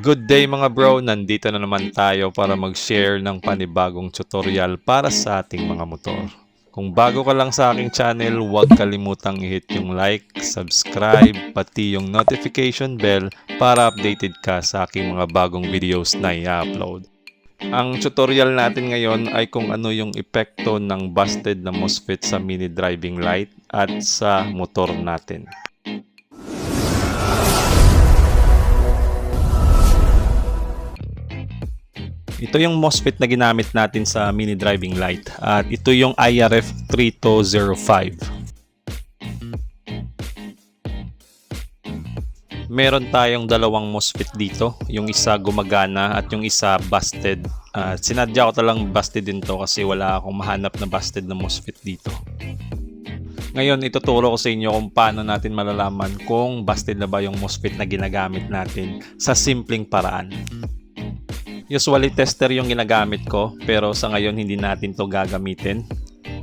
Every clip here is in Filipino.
Good day mga bro, nandito na naman tayo para mag-share ng panibagong tutorial para sa ating mga motor. Kung bago ka lang sa aking channel, huwag kalimutang i-hit yung like, subscribe, pati yung notification bell para updated ka sa aking mga bagong videos na i-upload. Ang tutorial natin ngayon ay kung ano yung epekto ng busted na MOSFET sa mini driving light at sa motor natin. Ito yung MOSFET na ginamit natin sa mini driving light at ito yung IRF3205. Meron tayong dalawang MOSFET dito, yung isa gumagana at yung isa busted. Sinadya ko talang busted din to kasi wala akong mahanap na busted na MOSFET dito. Ngayon ituturo ko sa inyo kung paano natin malalaman kung busted na ba yung MOSFET na ginagamit natin sa simpleng paraan. Usually tester yung ginagamit ko pero sa ngayon hindi natin to gagamitin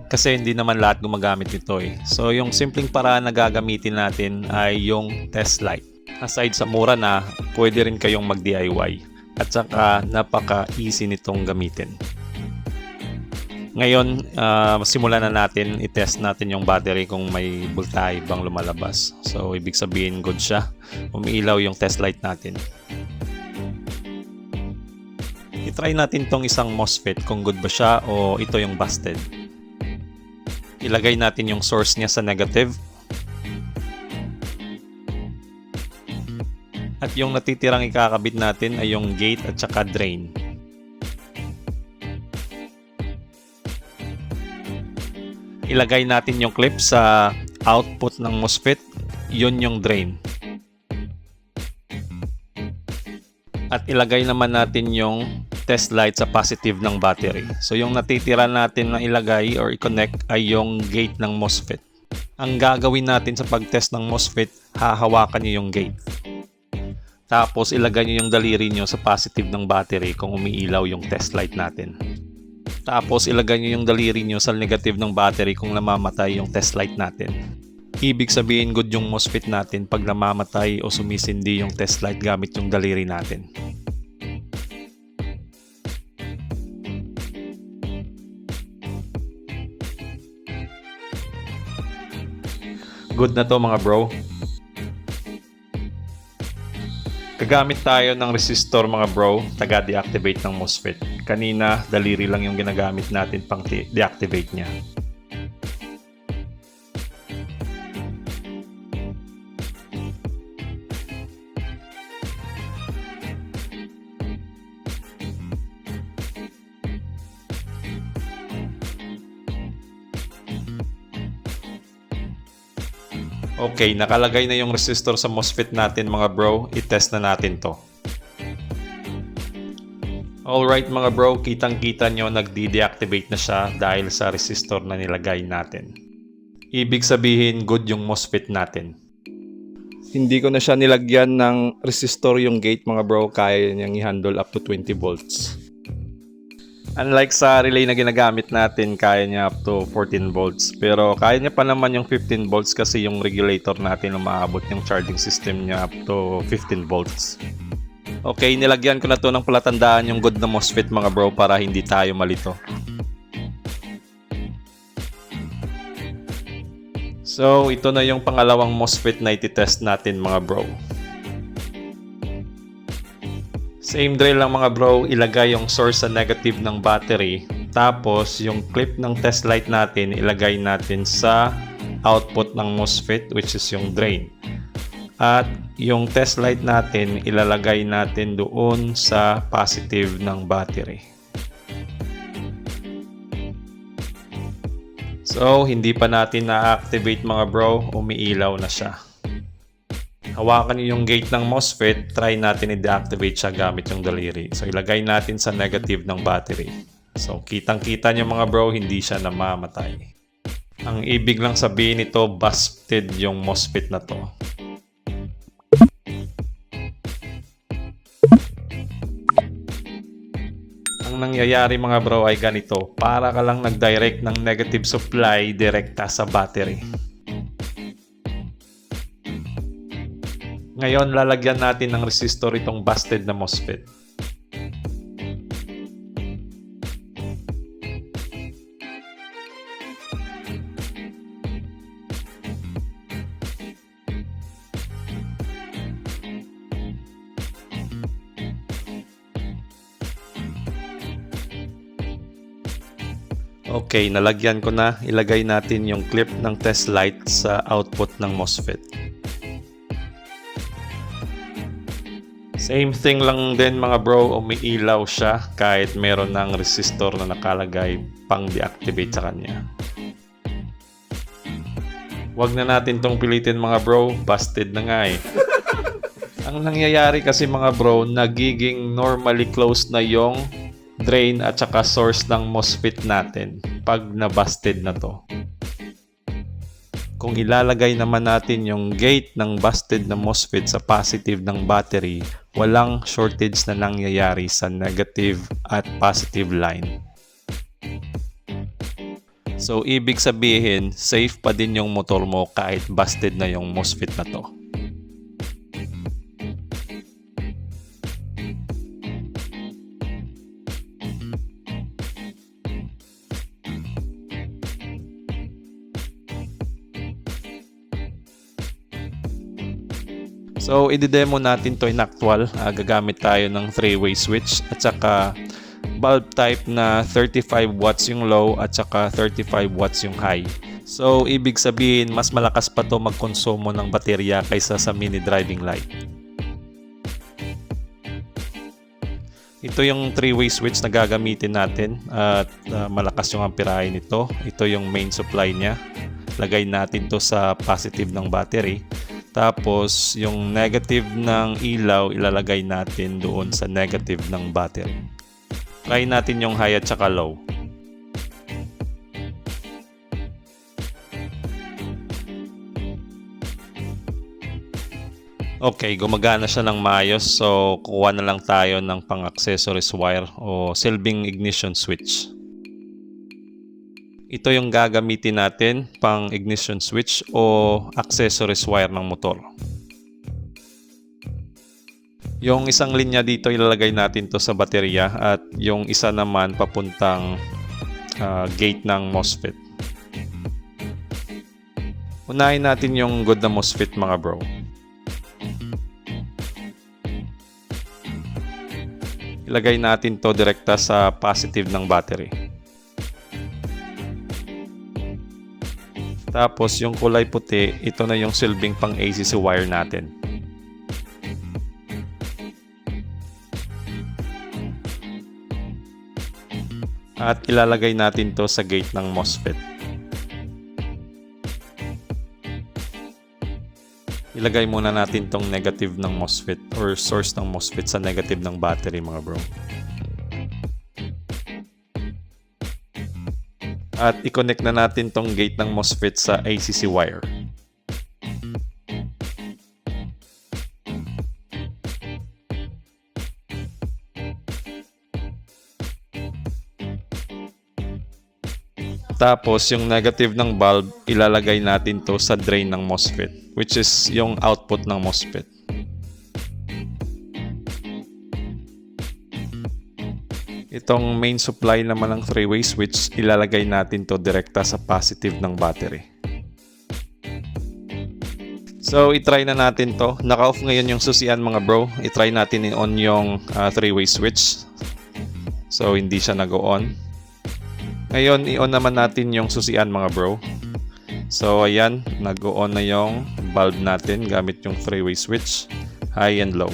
kasi hindi naman lahat gumagamit nito eh. So yung simpleng paraan na gagamitin natin ay yung test light. Aside sa mura na, pwede rin kayong mag DIY at saka napaka-easy nitong gamitin. Ngayon, simulan na natin, i-test natin yung battery kung may voltahe bang lumalabas. So ibig sabihin good siya, umiilaw yung test light natin. I-try natin tong isang MOSFET kung good ba siya o ito yung busted. Ilagay natin yung source niya sa negative. At yung natitirang ikakabit natin ay yung gate at saka drain. Ilagay natin yung clip sa output ng MOSFET. Yun yung drain. At ilagay naman natin yung test light sa positive ng battery. So yung natitira natin na ilagay or i-connect ay yung gate ng MOSFET. Ang gagawin natin sa pag-test ng MOSFET, hahawakan nyo yung gate. Tapos ilagay nyo yung daliri nyo sa positive ng battery kung umiilaw yung test light natin. Tapos ilagay nyo yung daliri nyo sa negative ng battery kung namamatay yung test light natin. Ibig sabihin good yung MOSFET natin pag namamatay o sumisindi yung test light gamit yung daliri natin. Good na to mga bro. Gagamit tayo ng resistor mga bro, taga-deactivate ng MOSFET. Kanina, daliri lang yung ginagamit natin pang deactivate niya. Okay, nakalagay na yung resistor sa MOSFET natin mga bro. I-test na natin to. Alright mga bro, kitang-kita nyo nagde-deactivate na siya dahil sa resistor na nilagay natin. Ibig sabihin good yung MOSFET natin. Hindi ko na siya nilagyan ng resistor yung gate mga bro, kaya niyang i-handle up to 20 volts. Unlike sa relay na ginagamit natin, kaya niya up to 14 volts. Pero kaya niya pa naman yung 15 volts kasi yung regulator natin umaabot yung charging system niya up to 15 volts. Okay, nilagyan ko na to ng palatandaan yung good na MOSFET mga bro para hindi tayo malito. So, ito na yung pangalawang MOSFET na iti-test natin mga bro. Same drill lang mga bro, ilagay yung source sa negative ng battery. Tapos yung clip ng test light natin, ilagay natin sa output ng MOSFET which is yung drain. At yung test light natin, ilalagay natin doon sa positive ng battery. So, hindi pa natin na-activate mga bro, umiilaw na siya. Hawakan niyo yung gate ng MOSFET, try natin i-deactivate siya gamit yung daliri. So ilagay natin sa negative ng battery. So kitang-kita niyo mga bro, hindi siya namamatay. Ang ibig lang sabihin nito, busted yung MOSFET na to. Ang nangyayari mga bro ay ganito, para ka lang nag-direct ng negative supply direkta sa battery. Ngayon, lalagyan natin ng resistor itong busted na MOSFET. Okay, nalagyan ko na. Ilagay natin yung clip ng test light sa output ng MOSFET. Same thing lang din mga bro, umiilaw siya kahit meron ng resistor na nakalagay pang deactivate sa kanya. Huwag na natin tong pilitin mga bro, busted na nga eh. Ang nangyayari kasi mga bro, nagiging normally closed na yung drain at saka source ng MOSFET natin pag na-busted na to. Kung ilalagay naman natin yung gate ng busted na MOSFET sa positive ng battery, walang shortage na nangyayari sa negative at positive line. So, ibig sabihin, safe pa din yung motor mo kahit busted na yung MOSFET na to. So, i-demo natin to in actual. Gagamit tayo ng 3-way switch at saka bulb type na 35 watts yung low at saka 35 watts yung high. So, ibig sabihin, mas malakas pa to magkonsumo ng baterya kaysa sa mini driving light. Ito yung 3-way switch na gagamitin natin at malakas yung amperahe nito. Ito yung main supply niya. Lagay natin to sa positive ng battery. Tapos, yung negative ng ilaw, ilalagay natin doon sa negative ng battery. Try natin yung high at saka low. Okay, gumagana siya ng maayos. So, kuha na lang tayo ng pang-accessories wire o silbing ignition switch. Ito yung gagamitin natin pang ignition switch o accessories wire ng motor. Yung isang linya dito ilalagay natin to sa baterya at yung isa naman papuntang gate ng MOSFET. Unahin natin yung good na MOSFET mga bro. Ilagay natin to direkta sa positive ng battery. Tapos yung kulay puti, ito na yung silbing pang ACC wire natin. At ilalagay natin to sa gate ng MOSFET. Ilagay muna natin tong negative ng MOSFET or source ng MOSFET sa negative ng battery mga bro. At i-connect na natin tong gate ng MOSFET sa ACC wire. Tapos yung negative ng bulb, ilalagay natin to sa drain ng MOSFET, which is yung output ng MOSFET. Itong main supply naman ng 3-way switch, ilalagay natin to direkta sa positive ng battery. So, itry na natin to. Naka-off ngayon yung susian mga bro. Itry natin i-on yung 3-way switch. So, hindi siya nag-on. Ngayon, i-on naman natin yung susian mga bro. So, ayan. Nag-on na yung bulb natin gamit yung 3-way switch. High and low.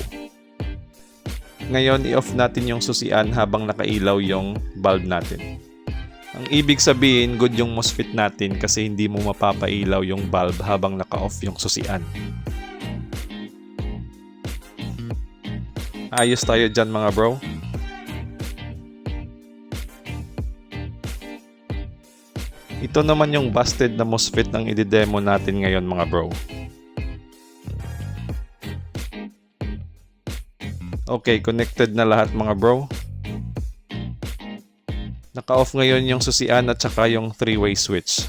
Ngayon, i-off natin yung susian habang nakailaw yung bulb natin. Ang ibig sabihin, good yung MOSFET natin kasi hindi mo mapapailaw yung bulb habang naka-off yung susian. Ayos tayo dyan mga bro. Ito naman yung busted na MOSFET ng i-demo natin ngayon mga bro. Okay, connected na lahat mga bro. Naka-off ngayon yung susian at saka yung 3-way switch.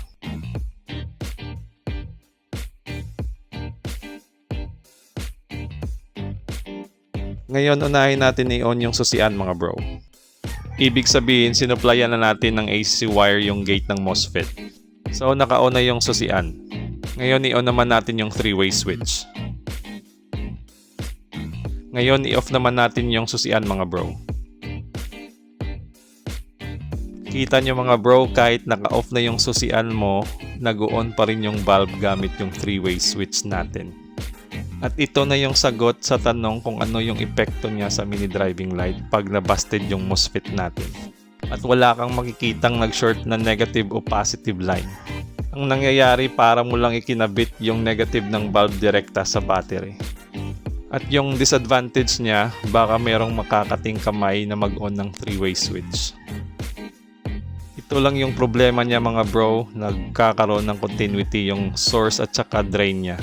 Ngayon, unahin natin i-on yung susian mga bro. Ibig sabihin, sinuplayan na natin ng AC wire yung gate ng MOSFET. So, naka-on na yung susian. Ngayon, i-on naman natin yung 3-way switch. Ngayon, i-off naman natin yung susian mga bro. Kita nyo mga bro, kahit naka-off na yung susian mo, nag-on pa rin yung valve gamit yung 3-way switch natin. At ito na yung sagot sa tanong kung ano yung epekto niya sa mini driving light pag nabusted yung MOSFET natin. At wala kang makikitang nag-short na negative o positive line. Ang nangyayari, para mo lang ikinabit yung negative ng valve direkta sa battery. At yung disadvantage niya, baka merong makakating kamay na mag-on ng 3-way switch. Ito lang yung problema niya mga bro, nagkakaroon ng continuity yung source at saka drain niya.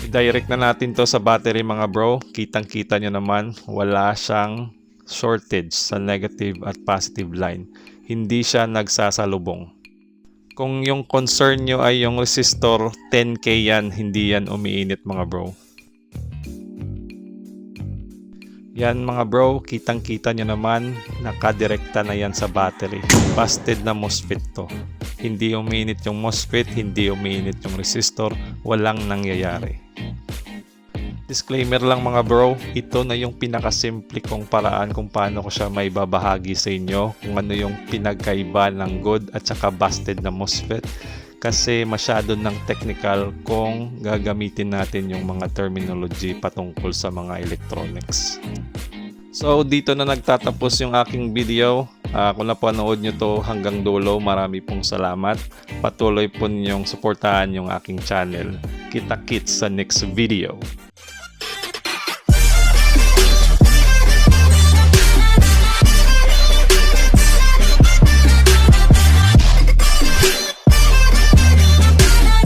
I-direct na natin to sa battery mga bro. Kitang-kita nyo naman, wala siyang shortage sa negative at positive line. Hindi siya nagsasalubong. Kung yung concern nyo ay yung resistor, 10K yan, hindi yan umiinit mga bro. Yan mga bro, kitang-kita nyo naman, nakadirekta na yan sa battery. Busted na MOSFET to. Hindi umiinit yung MOSFET, hindi umiinit yung resistor, walang nangyayari. Disclaimer lang mga bro, ito na yung pinakasimple kong paraan kung paano ko siya may babahagi sa inyo kung ano yung pinagkaiba ng good at saka busted na MOSFET, kasi masyado ng technical kung gagamitin natin yung mga terminology patungkol sa mga electronics. So dito na nagtatapos yung aking video. Kung napanood nyo to hanggang dulo, marami pong salamat. Patuloy po ninyong suportahan yung aking channel. Kita-kits sa next video.